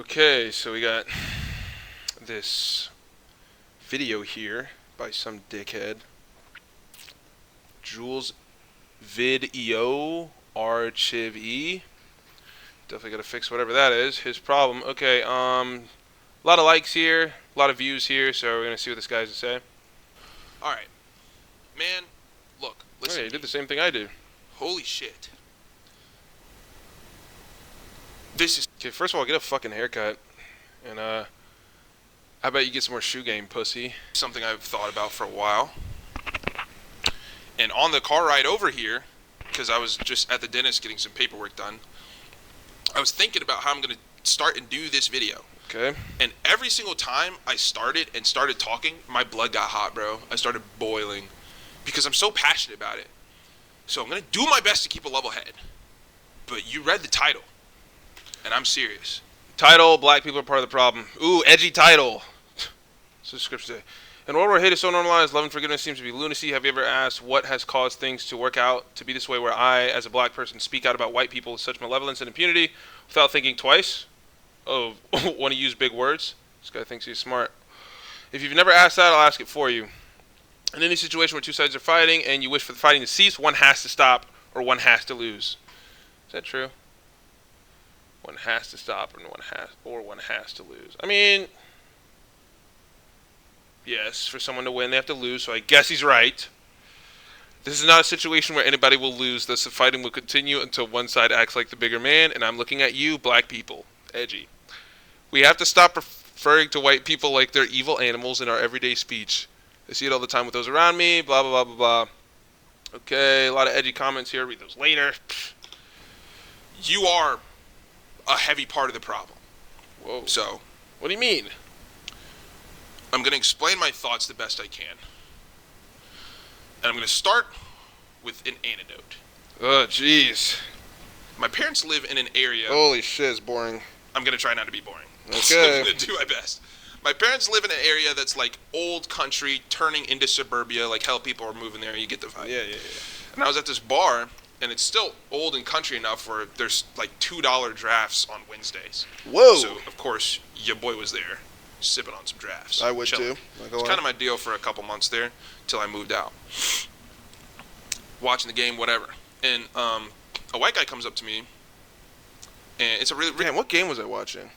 Okay, so we got this video here by some dickhead. Jules Video Archive E. Definitely gotta fix whatever that is. His problem. Okay, a lot of likes here, a lot of views here, so we're gonna see what this guy has to say. Alright. Man, look, listen. Okay, you did the same thing I do. Holy shit. This is Okay, first of all, get a fucking haircut. And, how about you get some more shoe game, pussy? something I've thought about for a while. And on the car ride over here, because I was just at the dentist getting some paperwork done, I was thinking about how I'm going to start and do this video. Okay. And every single time I started talking, my blood got hot, bro. I started boiling because I'm so passionate about it. So I'm going to do my best to keep a level head. But you read the title, and I'm serious. Title, black people are part of the problem. Ooh, edgy title. So the scripture say. In World War hate is so normalized, love and forgiveness seems to be lunacy. Have you ever asked what has caused things to work out to be this way where I, as a black person, speak out about white people with such malevolence and impunity without thinking twice? Oh, want to use big words? This guy thinks he's smart. If you've never asked that, I'll ask it for you. In any situation where two sides are fighting and you wish for the fighting to cease, one has to stop or one has to lose. Is that true? One has to stop and one has to lose. I mean, yes, for someone to win, they have to lose, so I guess he's right. This is not a situation where anybody will lose, thus the fighting will continue until one side acts like the bigger man, and I'm looking at you, black people. Edgy. We have to stop referring to white people like they're evil animals in our everyday speech. I see it all the time with those around me, blah, blah, blah, blah, blah. Okay, a lot of edgy comments here. Read those later. You are a heavy part of the problem. Whoa. So, What do you mean? I'm going to explain my thoughts the best I can. And I'm going to start with an anecdote. Oh, jeez. My parents live in an area... Holy shit, it's boring. I'm going to try not to be boring. Okay. I'm going to do my best. My parents live in an area that's like old country turning into suburbia. Like hell, people are moving there. You get the vibe. Yeah. And I was at this bar, and it's still old and country enough where there's like $2 drafts on Wednesdays. Whoa. So, of course, your boy was there, sipping on some drafts. I would chilling. too. It's kind of my deal for a couple months there, till I moved out. Watching the game, whatever. And a white guy comes up to me, and it's a really... Damn, what game was I watching?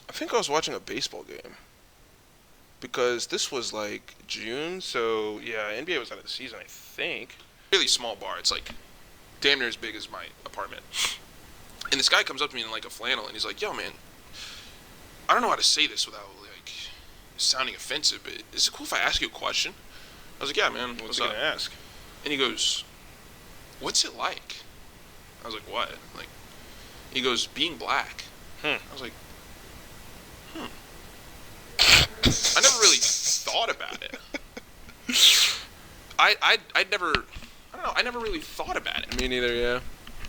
I think I was watching a baseball game. Because this was like June, so yeah, NBA was out of the season, I think. really small bar. It's like damn near as big as my apartment. And this guy comes up to me in like a flannel, and he's like, "Yo, man, I don't know how to say this without like sounding offensive, but is it cool if I ask you a question?" I was like, "Yeah, man. What's he gonna ask? And he goes, "What's it like?" I was like, "What?" Like, he goes, "Being black." I was like, I never really thought about it. I never really thought about it. Me neither, yeah.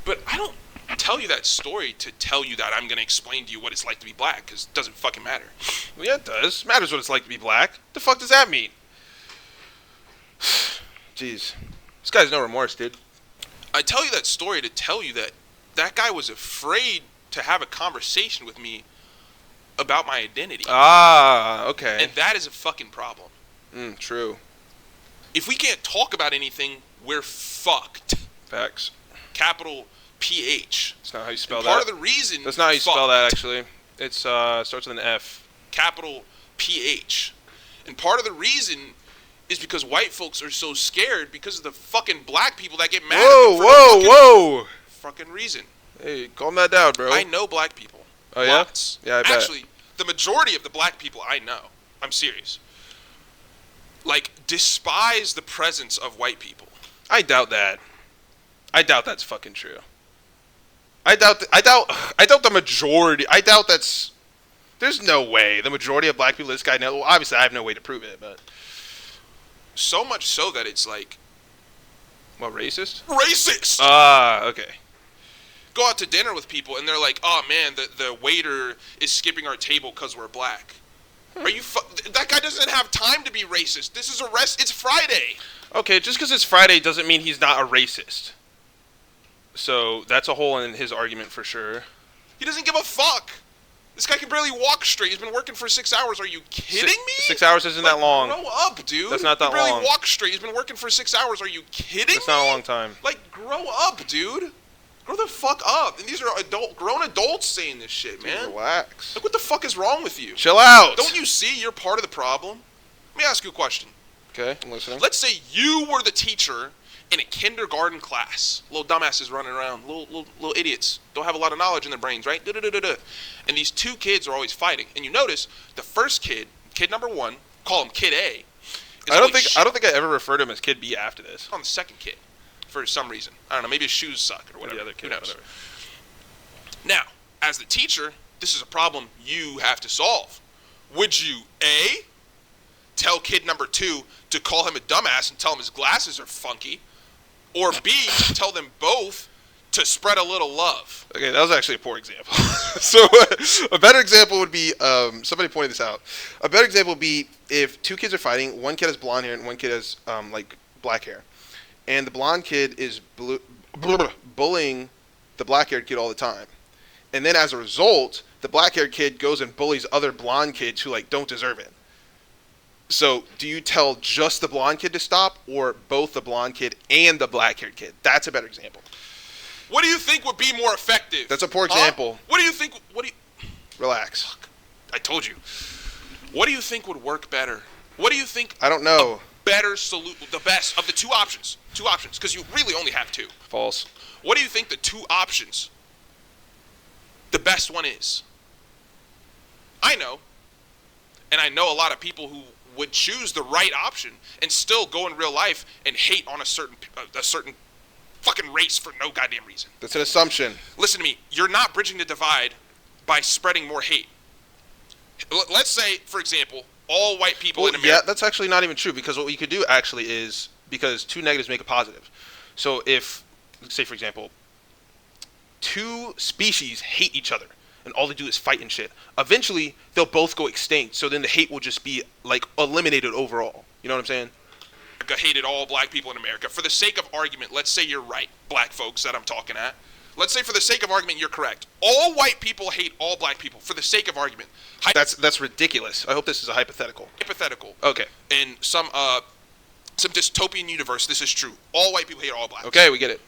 But I don't tell you that story to tell you that I'm going to explain to you what it's like to be black, because it doesn't fucking matter. Well, yeah, it does. Matters what it's like to be black. The fuck does that mean? Jeez. This guy's no remorse, dude. I tell you that story to tell you that that guy was afraid to have a conversation with me about my identity. Ah, okay. And that is a fucking problem. True. If we can't talk about anything, we're fucked. Facts. Capital PH. That's not how you spell And that. part of the reason... That's not how you spell fucked. that, actually. It's, starts with an F. Capital PH. And part of the reason is because white folks are so scared because of the fucking black people that get mad at them for Whoa! fucking reason. Hey, calm that down, bro. I know black people. Oh, yeah? Lots. Yeah, I bet. Actually, the majority of the black people I know, I'm serious, like, despise the presence of white people. I doubt that. I doubt that's fucking true. I doubt the majority. I doubt that's... There's no way. The majority of black people this guy knows... Well, obviously, I have no way to prove it, but... So much so that it's like... What, racist? Racist! Ah, okay. Go out to dinner with people, and they're like, "Oh, man, the waiter is skipping our table because we're black." Are you... That guy doesn't have time to be racist. This is it's Friday. Okay, just because it's Friday doesn't mean he's not a racist. So, that's a hole in his argument for sure. He doesn't give a fuck. barely walk straight. He's been working for 6 hours. Are you kidding me? 6 hours isn't that long. Grow up, dude. That's not that long. He long. barely walk straight. He's been working for 6 hours. Are you kidding me? That's not a long time. Like, grow up, dude. Grow the fuck up. And these are grown adults saying this shit, man. Dude, relax. Like, what the fuck is wrong with you? Chill out. Don't you see you're part of the problem? Let me ask you a question. Okay, I'm listening. Let's say you were the teacher in a kindergarten class. Little dumbasses running around. Little idiots. Don't have a lot of knowledge in their brains, right? And these two kids are always fighting. And you notice the first kid number one, call him Kid A. I don't think I ever referred to him as Kid B after this. On the second kid. For some reason. I don't know, maybe his shoes suck or whatever. The other kid, who knows? whatever. Now, as the teacher, this is a problem you have to solve. Would you, A, tell kid number two to call him a dumbass and tell him his glasses are funky, or B, tell them both to spread a little love? Okay, that was actually a poor example. So a better example would be, somebody pointed this out. A better example would be if two kids are fighting, one kid has blonde hair and one kid has like black hair. And the blonde kid is bullying the black-haired kid all the time. And then as a result, the black-haired kid goes and bullies other blonde kids who like don't deserve it. So do you tell just the blonde kid to stop, or both the blonde kid and the black-haired kid? That's a better example. What do you think would be more effective? That's a poor example. What do you think? Relax. Fuck, I told you. What do you think would work better? What do you think? I don't know. Better solution, the best of the two options, because you really only have two. False. What do you think the two options, the best one is? I know, and I know a lot of people who would choose the right option and still go in real life and hate on a certain fucking race for no goddamn reason. That's an assumption. Listen to me. You're not bridging the divide by spreading more hate. Let's say, for example, all white people in America. Yeah, that's actually not even true, because what we could do actually is, because two negatives make a positive. So if, say for example, two species hate each other and all they do is fight and shit, eventually they'll both go extinct. So then the hate will just be like eliminated overall. You know what I'm saying? Hated all black people in America. For the sake of argument, let's say you're right, black folks that I'm talking at. Let's say for the sake of argument you're correct. All white people hate all black people. For the sake of argument. That's ridiculous. I hope this is a hypothetical. Hypothetical. Okay. In some dystopian universe, this is true. All white people hate all blacks. Okay, we get it.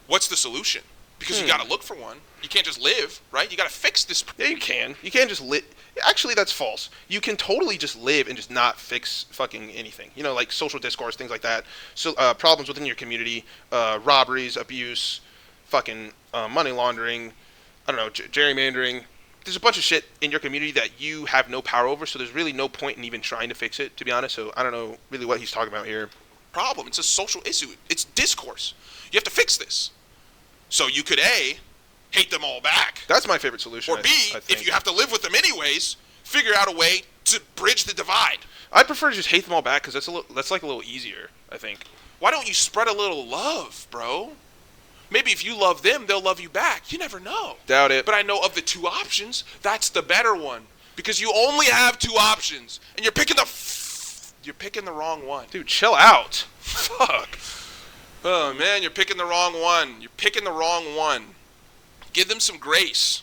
What's the solution? Because you got to look for one. You can't just live, right? You got to fix this. Yeah, you can. You can't just live. Actually, that's false. You can totally just live and just not fix fucking anything. You know, like social discourse, things like that. So problems within your community, robberies, abuse, fucking money laundering, I don't know, gerrymandering. There's a bunch of shit in your community that you have no power over, so there's really no point in even trying to fix it, to be honest. So I don't know really what he's talking about here. Problem. It's a social issue. It's discourse. You have to fix this. So you could A, hate them all back. That's my favorite solution. Or B, if you have to live with them anyways, figure out a way to bridge the divide. I prefer to just hate them all back, because that's like a little easier, I think. Why don't you spread a little love, bro? Maybe if you love them, they'll love you back. You never know. Doubt it. But I know of the two options, that's the better one. Because you only have two options, and you're picking the wrong one. Dude, chill out. Fuck. Oh, man, you're picking the wrong one. You're picking the wrong one. Give them some grace.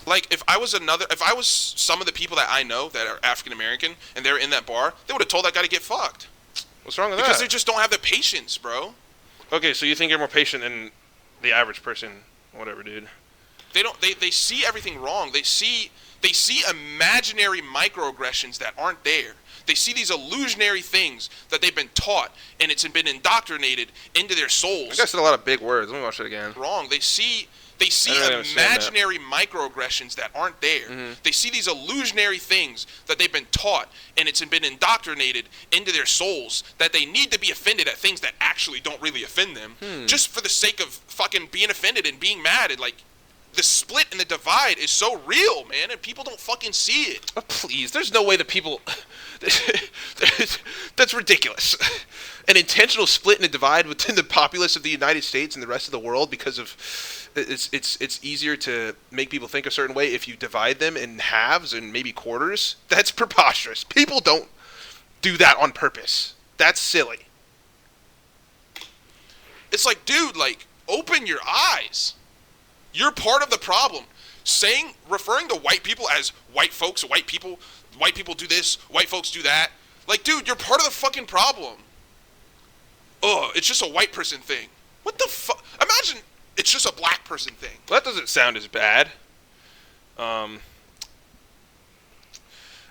Like, if I was some of the people that I know that are African American and they're in that bar, they would have told that guy to get fucked. What's wrong with that? Because they just don't have the patience, bro. Okay, so you think you're more patient than the average person, whatever, dude. They see everything wrong. They see imaginary microaggressions that aren't there. They see these illusionary things that they've been taught, and it's been indoctrinated into their souls. I guess said a lot of big words. Let me watch it again. Wrong. They see imaginary microaggressions that aren't there. Mm-hmm. They see these illusionary things that they've been taught, and it's been indoctrinated into their souls that they need to be offended at things that actually don't really offend them, just for the sake of fucking being offended and being mad. And like, the split and the divide is so real, man, and people don't fucking see it. Oh, please, there's no way that people... That's ridiculous. An intentional split and a divide within the populace of the United States and the rest of the world because of... It's easier to make people think a certain way if you divide them in halves and maybe quarters. That's preposterous. People don't do that on purpose. That's silly. It's like, dude, like, open your eyes. You're part of the problem. Referring to white people as white folks, white people do this, white folks do that. Like, dude, you're part of the fucking problem. Ugh, it's just a white person thing. What the fuck? Imagine it's just a black person thing. Well, that doesn't sound as bad.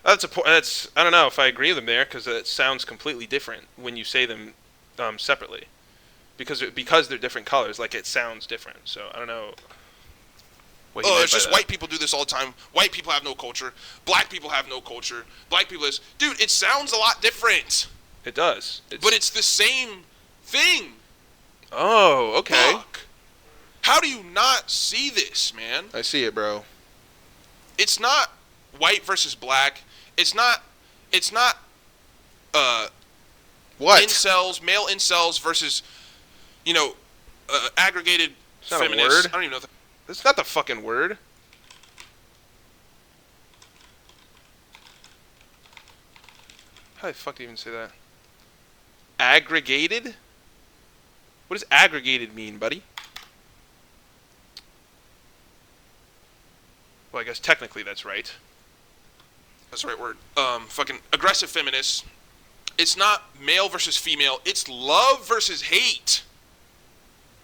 That's I don't know if I agree with them there, because it sounds completely different when you say them separately, because they're different colors. Like, it sounds different. So I don't know. Oh, it's just white people do this all the time. White people have no culture. Black people have no culture. Black people is... Dude, it sounds a lot different. It does. But it's the same thing. Oh, okay. Fuck. How do you not see this, man? I see it, bro. It's not white versus black. It's not what? Incels, male incels versus, aggregated feminists. I don't even know. That's not the fucking word. How the fuck do you even say that? Aggregated? What does aggregated mean, buddy? Well, I guess technically that's right. That's the right word. Fucking aggressive feminists. It's not male versus female. It's love versus hate.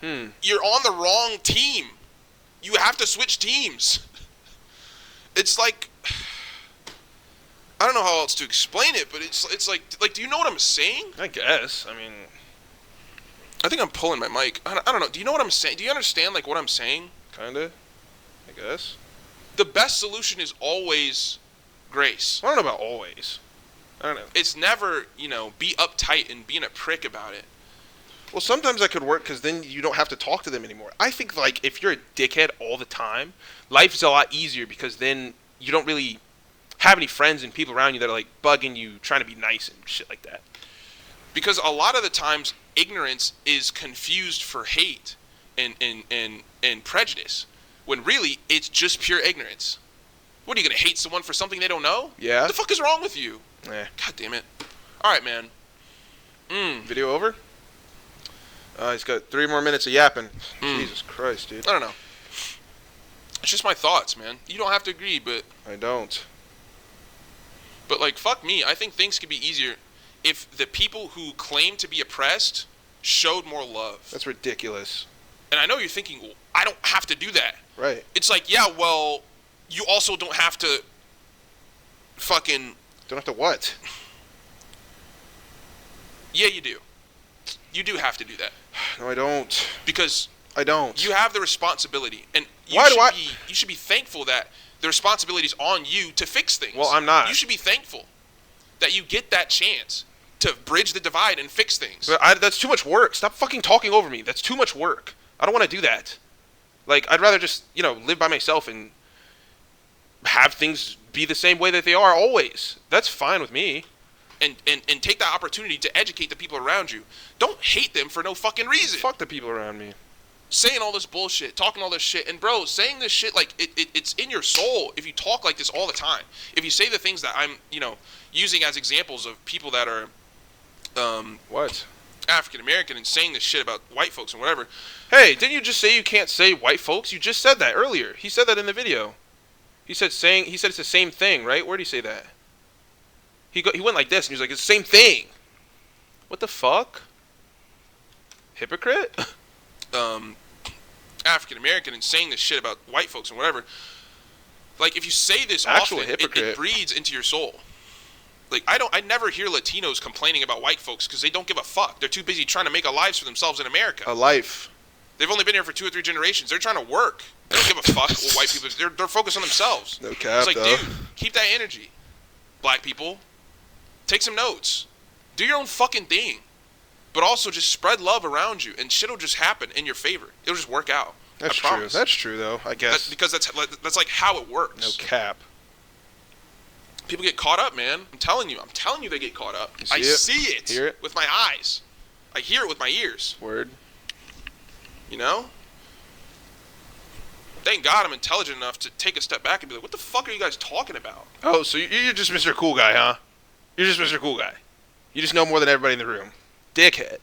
You're on the wrong team. You have to switch teams. It's like, I don't know how else to explain it, but it's like, do you know what I'm saying? I guess. I mean, I think I'm pulling my mic. I don't know. Do you know what I'm saying? Do you understand, like, what I'm saying? Kinda. I guess. The best solution is always grace. I don't know about always. I don't know. It's never, be uptight and being a prick about it. Well, sometimes that could work, because then you don't have to talk to them anymore. I think, like, if you're a dickhead all the time, life is a lot easier, because then you don't really have any friends and people around you that are, like, bugging you, trying to be nice and shit like that. Because a lot of the times, ignorance is confused for hate and prejudice, when really, it's just pure ignorance. What, are you going to hate someone for something they don't know? Yeah. What the fuck is wrong with you? God damn it. All right, man. Video over? He's got 3 more minutes of yapping. Jesus Christ, dude. I don't know. It's just my thoughts, man. You don't have to agree, but... I don't. But, like, fuck me. I think things could be easier if the people who claim to be oppressed showed more love. That's ridiculous. And I know you're thinking, well, I don't have to do that. Right. It's like, yeah, well, you also don't have to fucking... Don't have to what? Yeah, you do. You do have to do that. No, I don't. Because I don't. You have the responsibility, and you should be thankful that the responsibility is on you to fix things. Well, I'm not. You should be thankful that you get that chance to bridge the divide and fix things. But that's too much work. Stop fucking talking over me. That's too much work. I don't want to do that. Like, I'd rather just, live by myself and have things be the same way that they are always. That's fine with me. And take that opportunity to educate the people around you. Don't hate them for no fucking reason. Fuck the people around me. Saying all this bullshit, talking all this shit, and bro, saying this shit, like, it's in your soul if you talk like this all the time. If you say the things that I'm, using as examples of people that are, what? African American and saying this shit about white folks and whatever. Hey, didn't you just say you can't say white folks? You just said that earlier. He said that in the video. He said it's the same thing, right? Where did he say that? He went like this, and he was like, it's the same thing. What the fuck? Hypocrite? African American and saying this shit about white folks and whatever. Like, if you say this Actual often, hypocrite. it breeds into your soul. Like, I never hear Latinos complaining about white folks because they don't give a fuck. They're too busy trying to make a lives for themselves in America. A life. They've only been here for 2 or 3 generations. They're trying to work. They don't give a fuck what white people. They're focused on themselves. No cap, it's like, though. dude, keep that energy. Black people, take some notes. Do your own fucking thing. But also just spread love around you, and shit will just happen in your favor. It'll just work out. That's true. That's true, though, I guess. Because that's like how it works. No cap. People get caught up, man. I'm telling you they get caught up. I see it Hear it? with my eyes. I hear it with my ears. Word. Thank God I'm intelligent enough to take a step back and be like, what the fuck are you guys talking about? Oh, so you're just Mr. Cool Guy, huh? You're just Mr. Cool Guy. You just know more than everybody in the room. Dickhead.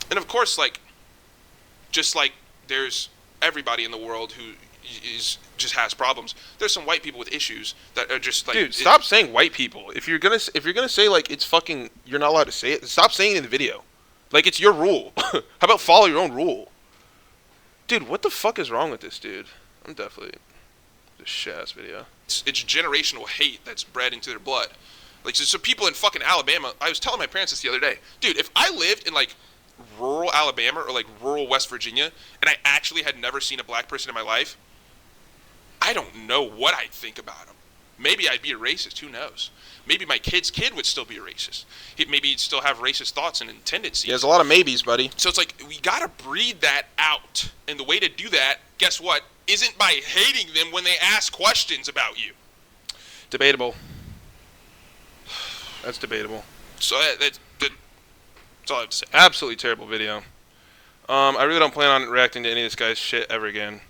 And of course, like, just like there's everybody in the world who is just has problems. There's some white people with issues that are just like, dude, stop saying white people. If you're gonna say like it's fucking, you're not allowed to say it. Stop saying it in the video. Like it's your rule. How about follow your own rule? Dude, what the fuck is wrong with this dude? I'm definitely this shit ass video. It's generational hate that's bred into their blood. Like so people in fucking Alabama. I was telling my parents this the other day, dude. If I lived in like rural Alabama or like rural West Virginia, and I actually had never seen a black person in my life, I don't know what I'd think about him. Maybe I'd be a racist. Who knows? Maybe my kid's kid would still be a racist. Maybe he'd still have racist thoughts and tendencies. Yeah, there's a lot of maybes, buddy. So it's like, we gotta breed that out. And the way to do that, guess what, isn't by hating them when they ask questions about you. Debatable. That's debatable. So that's all I have to say. Absolutely terrible video. I really don't plan on reacting to any of this guy's shit ever again.